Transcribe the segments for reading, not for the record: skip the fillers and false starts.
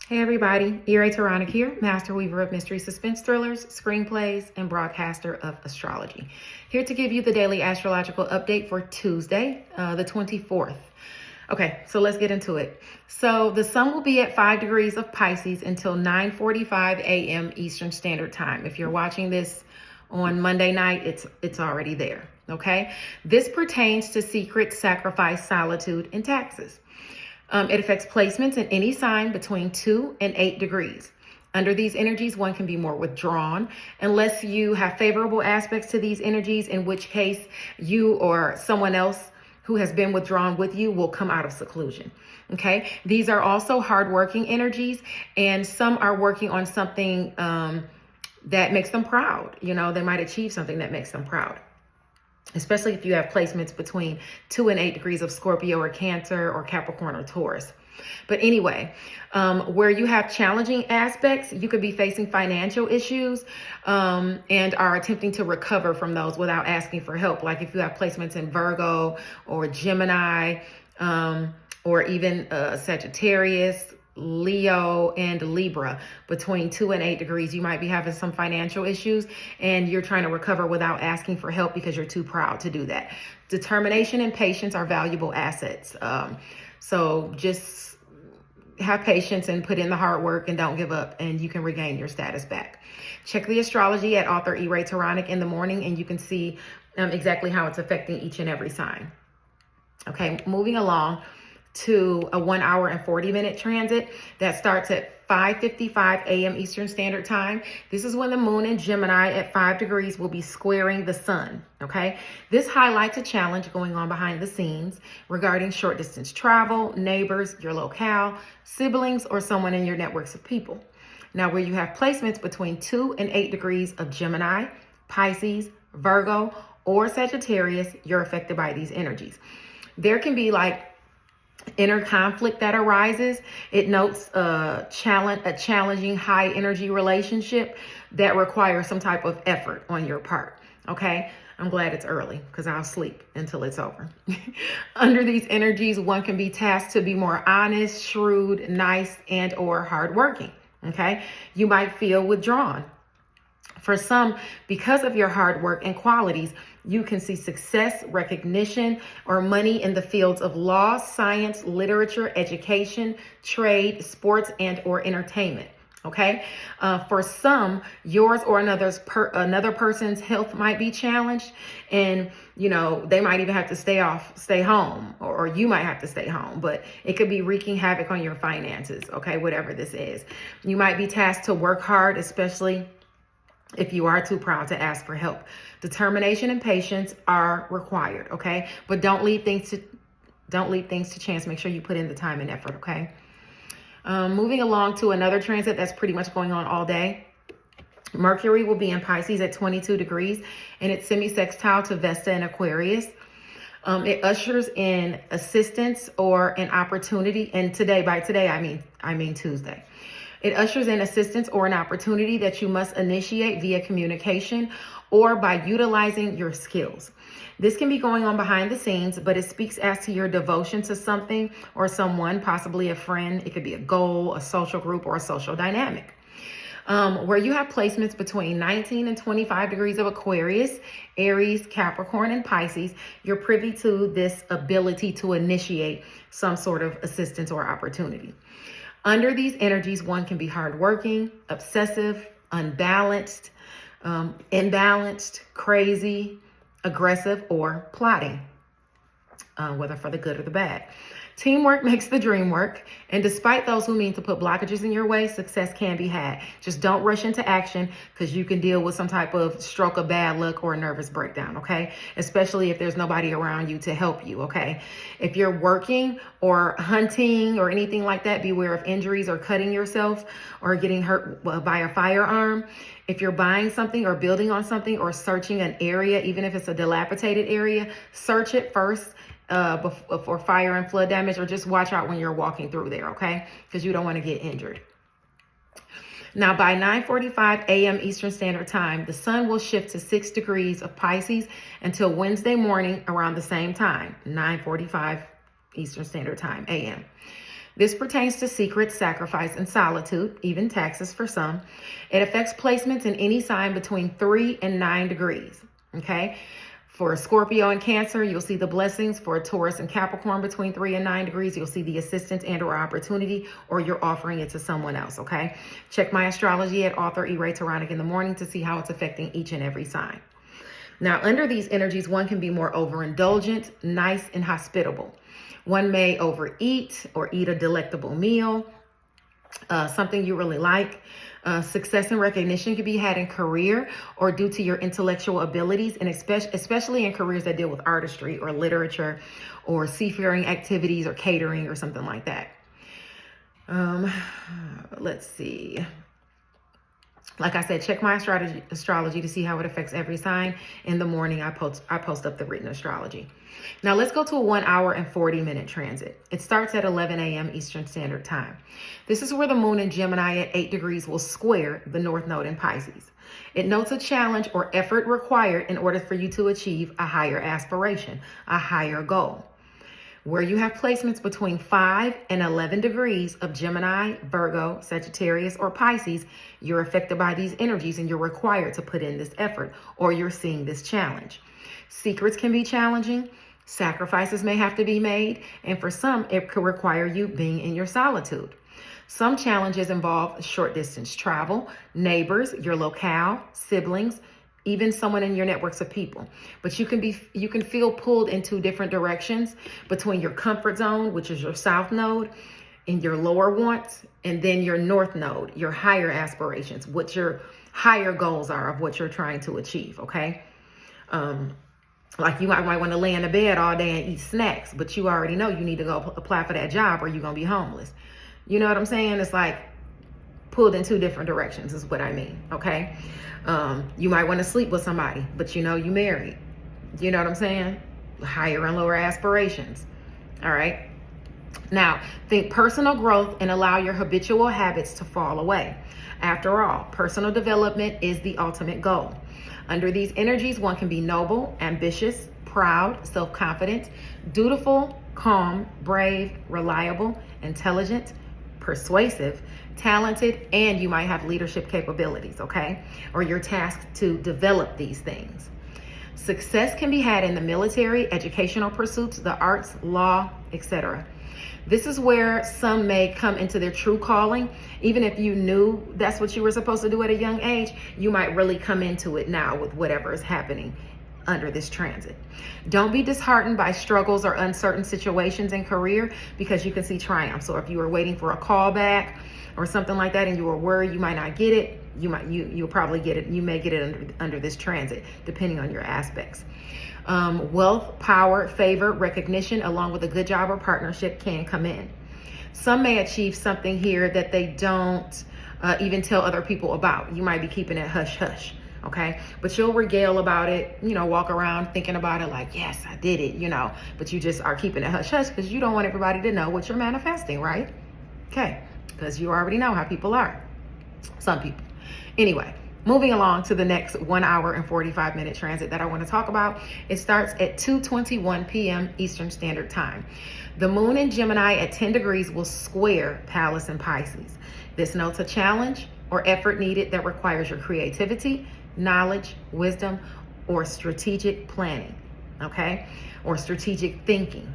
Hey everybody, Enchantress here, master weaver of mystery suspense thrillers, screenplays, and broadcaster of astrology. Here to give you the daily astrological update for Tuesday, the 24th. Okay, so let's get into it. So the sun will be at 5 degrees of Pisces until 9:45 a.m. Eastern Standard Time. If you're watching this on Monday night, it's already there, okay? This pertains to secret, sacrifice, solitude, and taxes. It affects placements in any sign between 2 and 8 degrees. Under these energies, one can be more withdrawn unless you have favorable aspects to these energies, in which case you or someone else who has been withdrawn with you will come out of seclusion. Okay, these are also hardworking energies, and some are working on something that makes them proud. You know, they might achieve something that makes them proud, especially if you have placements between 2 and 8 degrees of Scorpio or Cancer or Capricorn or Taurus. But anyway, where you have challenging aspects, you could be facing financial issues and are attempting to recover from those without asking for help. Like if you have placements in Virgo or Gemini or even Sagittarius, Leo, and Libra between 2 and 8 degrees, you might be having some financial issues and you're trying to recover without asking for help because you're too proud to do that. Determination and patience are valuable assets. So just have patience and put in the hard work and don't give up, and you can regain your status back. Check the astrology at author Enchantress in the morning and you can see exactly how it's affecting each and every sign. Okay, moving along to a 1 hour and 40-minute transit that starts at 5:55 a.m. Eastern Standard Time. This is when the moon in Gemini at 5 degrees will be squaring the sun, okay? This highlights a challenge going on behind the scenes regarding short distance travel, neighbors, your locale, siblings, or someone in your networks of people. Now, where you have placements between 2 and 8 degrees of Gemini, Pisces, Virgo, or Sagittarius, you're affected by these energies. There can be like inner conflict that arises. It notes a challenging high energy relationship that requires some type of effort on your part. Okay, I'm glad it's early because I'll sleep until it's over. Under these energies, one can be tasked to be more honest, shrewd, nice, and or hardworking. Okay, you might feel withdrawn. For some, because of your hard work and qualities, you can see success, recognition, or money in the fields of law, science, literature, education, trade, sports, and or entertainment. Okay. For some, yours or another person's health might be challenged, and you know they might even have to stay home, or you might have to stay home. But it could be wreaking havoc on your finances. Okay, whatever this is, you might be tasked to work hard, especially if you are too proud to ask for help. Determination and patience are required, okay? But don't leave things to chance. Make sure you put in the time and effort, okay? Moving along to another transit that's pretty much going on all day. Mercury will be in Pisces at 22 degrees, and it's semi-sextile to Vesta and Aquarius. It ushers in assistance or an opportunity, and by today I mean Tuesday. It ushers in assistance or an opportunity that you must initiate via communication or by utilizing your skills. This can be going on behind the scenes, but it speaks as to your devotion to something or someone, possibly a friend. It could be a goal, a social group, or a social dynamic. Where you have placements between 19 and 25 degrees of Aquarius, Aries, Capricorn, and Pisces, you're privy to this ability to initiate some sort of assistance or opportunity. Under these energies, one can be hardworking, obsessive, unbalanced, imbalanced, crazy, aggressive, or plotting, whether for the good or the bad. Teamwork makes the dream work, and despite those who mean to put blockages in your way, success can be had. Just don't rush into action because you can deal with some type of stroke of bad luck or a nervous breakdown, okay? Especially if there's nobody around you to help you, okay? If you're working or hunting or anything like that, beware of injuries or cutting yourself or getting hurt by a firearm. If you're buying something or building on something or searching an area, even if it's a dilapidated area, search it first for fire and flood damage, or just watch out when you're walking through there, okay? Because you don't want to get injured. Now, by 9:45 a.m. Eastern Standard Time, the sun will shift to 6 degrees of Pisces until Wednesday morning around the same time, 9:45 Eastern Standard Time, a.m. This pertains to secrets, sacrifice, and solitude, even taxes for some. It affects placements in any sign between 3 and 9 degrees. Okay. For Scorpio and Cancer, you'll see the blessings. For Taurus and Capricorn, between 3 and 9 degrees, you'll see the assistance and or opportunity, or you're offering it to someone else, okay? Check my astrology at author E-Ray Taronic in the morning to see how it's affecting each and every sign. Now, under these energies, one can be more overindulgent, nice, and hospitable. One may overeat or eat a delectable meal, something you really like. Success and recognition can be had in career or due to your intellectual abilities, and especially in careers that deal with artistry or literature or seafaring activities or catering or something like that. Let's see. Like I said, check my astrology to see how it affects every sign. In the morning, I post up the written astrology. Now let's go to a 1 hour and 40-minute transit. It starts at 11 a.m. Eastern Standard Time. This is where the moon in Gemini at 8 degrees will square the North Node in Pisces. It notes a challenge or effort required in order for you to achieve a higher aspiration, a higher goal. Where you have placements between 5 and 11 degrees of Gemini, Virgo, Sagittarius, or Pisces, you're affected by these energies and you're required to put in this effort, or you're seeing this challenge. Secrets can be challenging. Sacrifices may have to be made, and for some, it could require you being in your solitude. Some challenges involve short distance travel, neighbors, your locale, siblings, even someone in your networks of people. But you can feel pulled in two different directions between your comfort zone, which is your south node, and your lower wants, and then your north node, your higher aspirations, what your higher goals are of what you're trying to achieve, okay? Like you might want to lay in the bed all day and eat snacks, but you already know you need to go apply for that job or you're going to be homeless. You know what I'm saying? It's like pulled in two different directions is what I mean, okay? You might want to sleep with somebody, but you know you married. You know what I'm saying? Higher and lower aspirations, all right? Now, think personal growth and allow your habitual habits to fall away. After all, personal development is the ultimate goal. Under these energies, one can be noble, ambitious, proud, self-confident, dutiful, calm, brave, reliable, intelligent, persuasive, talented, and you might have leadership capabilities, okay? Or you're tasked to develop these things. Success can be had in the military, educational pursuits, the arts, law, etc. This is where some may come into their true calling. Even if you knew that's what you were supposed to do at a young age, you might really come into it now with whatever is happening under this transit. Don't be disheartened by struggles or uncertain situations in career because you can see triumph. So if you were waiting for a call back or something like that and you were worried you might not get it, you'll probably get it. You may get it under this transit, depending on your aspects. Wealth, power, favor, recognition, along with a good job or partnership can come in. Some may achieve something here that they don't even tell other people about. You might be keeping it hush hush, okay? But you'll regale about it, walk around thinking about it like, yes, I did it, but you just are keeping it hush hush because you don't want everybody to know what you're manifesting, right? Okay, because you already know how people are. Some people. Anyway. Moving along to the next 1 hour and 45-minute transit that I want to talk about. It starts at 2:21 p.m. Eastern Standard Time. The moon in Gemini at 10 degrees will square Pallas and Pisces. This notes a challenge or effort needed that requires your creativity, knowledge, wisdom, or strategic planning, okay? Or strategic thinking.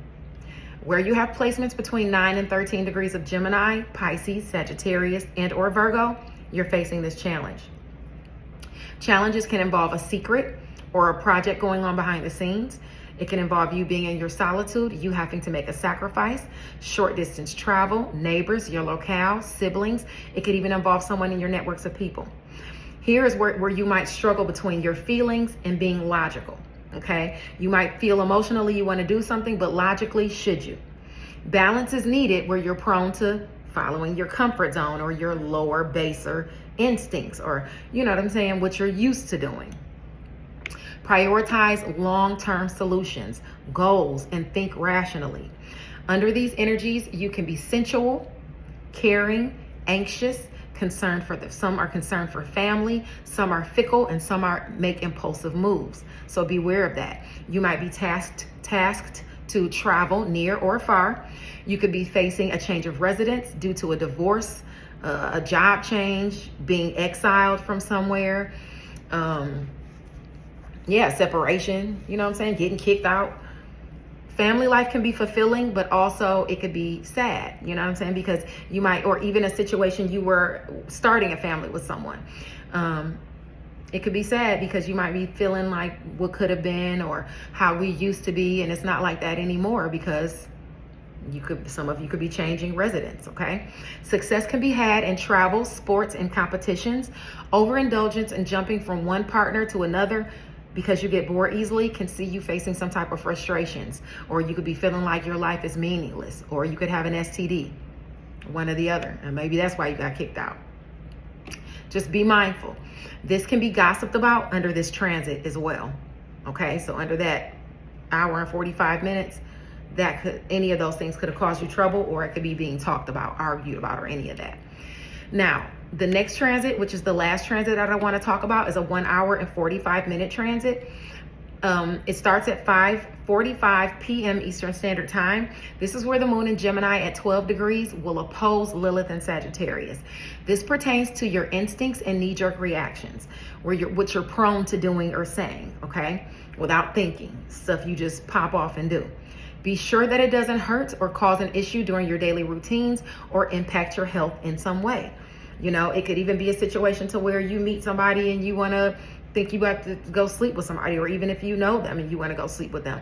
Where you have placements between 9 and 13 degrees of Gemini, Pisces, Sagittarius, and or Virgo, you're facing this challenge. Challenges can involve a secret or a project going on behind the scenes. It can involve you being in your solitude, you having to make a sacrifice, short distance travel, neighbors, your locale, siblings. It could even involve someone in your networks of people. Here is where you might struggle between your feelings and being logical, okay? You might feel emotionally you want to do something, but logically, should you? Balance is needed where you're prone to following your comfort zone or your lower, baser instincts, or what you're used to doing. Prioritize long-term solutions, goals, and think rationally. Under these energies, you can be sensual, caring, anxious, some are concerned for family, some are fickle, and some make impulsive moves. So beware of that. You might be tasked to travel near or far. You could be facing a change of residence due to a divorce, a job change, being exiled from somewhere. Separation, you know what I'm saying? Getting kicked out. Family life can be fulfilling, but also it could be sad, you know what I'm saying? Because you might, or even a situation you were starting a family with someone. It could be sad because you might be feeling like what could have been or how we used to be, and it's not like that anymore because some of you could be changing residence, okay? Success can be had in travel, sports, and competitions. Overindulgence and jumping from one partner to another because you get bored easily can see you facing some type of frustrations, or you could be feeling like your life is meaningless, or you could have an STD, one or the other, and maybe that's why you got kicked out. Just be mindful. This can be gossiped about under this transit as well, okay? So under that hour and 45 minutes, any of those things could have caused you trouble, or it could be being talked about, argued about, or any of that. Now, the next transit, which is the last transit that I want to talk about, is a 1 hour and 45 minute transit. It starts at 5:45 p.m. Eastern Standard Time. This is where the moon in Gemini at 12 degrees will oppose Lilith and Sagittarius. This pertains to your instincts and knee-jerk reactions, what you're prone to doing or saying, okay? Without thinking, stuff you just pop off and do. Be sure that it doesn't hurt or cause an issue during your daily routines or impact your health in some way. You know, it could even be a situation to where you meet somebody and you want to think you have to go sleep with somebody, or even if you know them and you want to go sleep with them,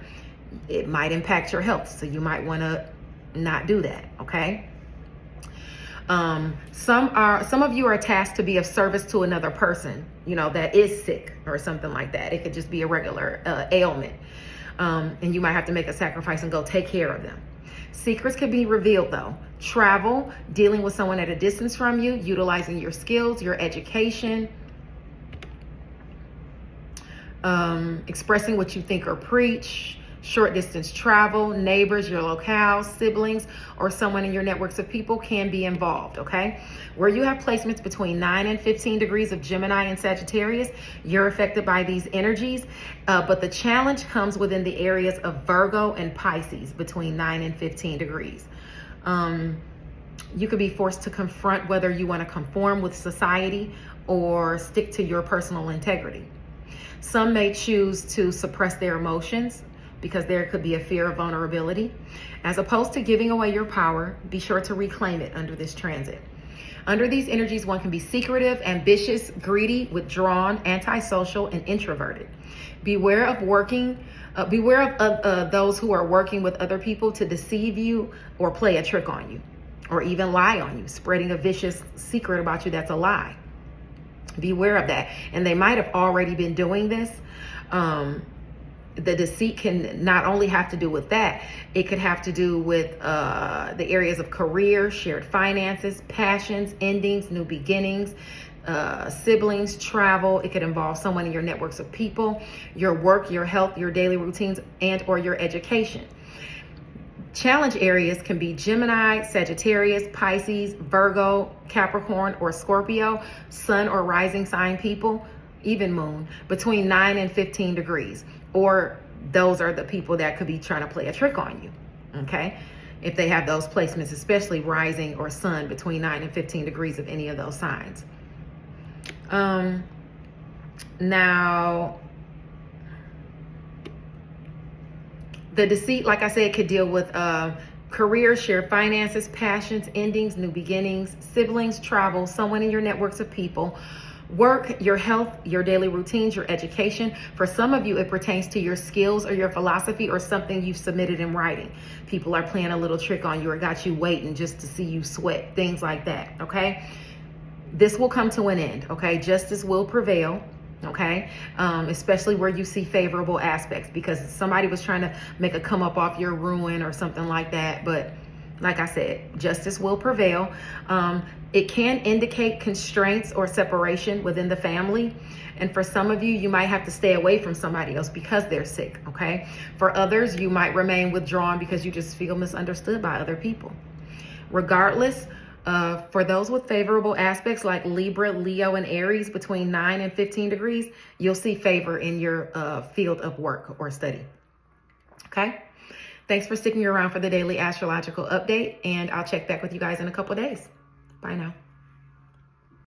it might impact your health. So you might want to not do that, okay? Some of you are tasked to be of service to another person, you know, that is sick or something like that. It could just be a regular ailment. And you might have to make a sacrifice and go take care of them. Secrets can be revealed though. Travel, dealing with someone at a distance from you, utilizing your skills, your education, expressing what you think or preach, short distance travel, neighbors, your locale, siblings, or someone in your networks of people can be involved, okay? Where you have placements between 9 and 15 degrees of Gemini and Sagittarius, you're affected by these energies, but the challenge comes within the areas of Virgo and Pisces between 9 and 15 degrees. You could be forced to confront whether you want to conform with society or stick to your personal integrity. Some may choose to suppress their emotions because there could be a fear of vulnerability. As opposed to giving away your power, be sure to reclaim it under this transit. Under these energies, one can be secretive, ambitious, greedy, withdrawn, antisocial, and introverted. Beware of those who are working with other people to deceive you or play a trick on you, or even lie on you, spreading a vicious secret about you that's a lie. Beware of that. And they might have already been doing this. The deceit can not only have to do with that, it could have to do with the areas of career, shared finances, passions, endings, new beginnings, siblings, travel. It could involve someone in your networks of people, your work, your health, your daily routines, and or your education. Challenge areas can be Gemini, Sagittarius, Pisces, Virgo, Capricorn, or Scorpio, sun or rising sign people, even moon, between 9 and 15 degrees. Or those are the people that could be trying to play a trick on you, okay? If they have those placements, especially rising or sun between 9 and 15 degrees of any of those signs. Now, the deceit, like I said, could deal with career, shared finances, passions, endings, new beginnings, siblings, travel, someone in your networks of people, work, your health, your daily routines, your education. For some of you, it pertains to your skills or your philosophy or something you've submitted in writing. People are playing a little trick on you or got you waiting just to see you sweat, things like that, okay? This will come to an end, okay? Justice will prevail. Okay, especially where you see favorable aspects, because somebody was trying to make a come up off your ruin or something like that. But like I said, justice will prevail. It can indicate constraints or separation within the family. And for some of you, you might have to stay away from somebody else because they're sick, okay? For others, you might remain withdrawn because you just feel misunderstood by other people. Regardless, for those with favorable aspects like Libra, Leo, and Aries between 9 and 15 degrees, you'll see favor in your field of work or study. Okay? Thanks for sticking around for the daily astrological update, and I'll check back with you guys in a couple days. Bye now.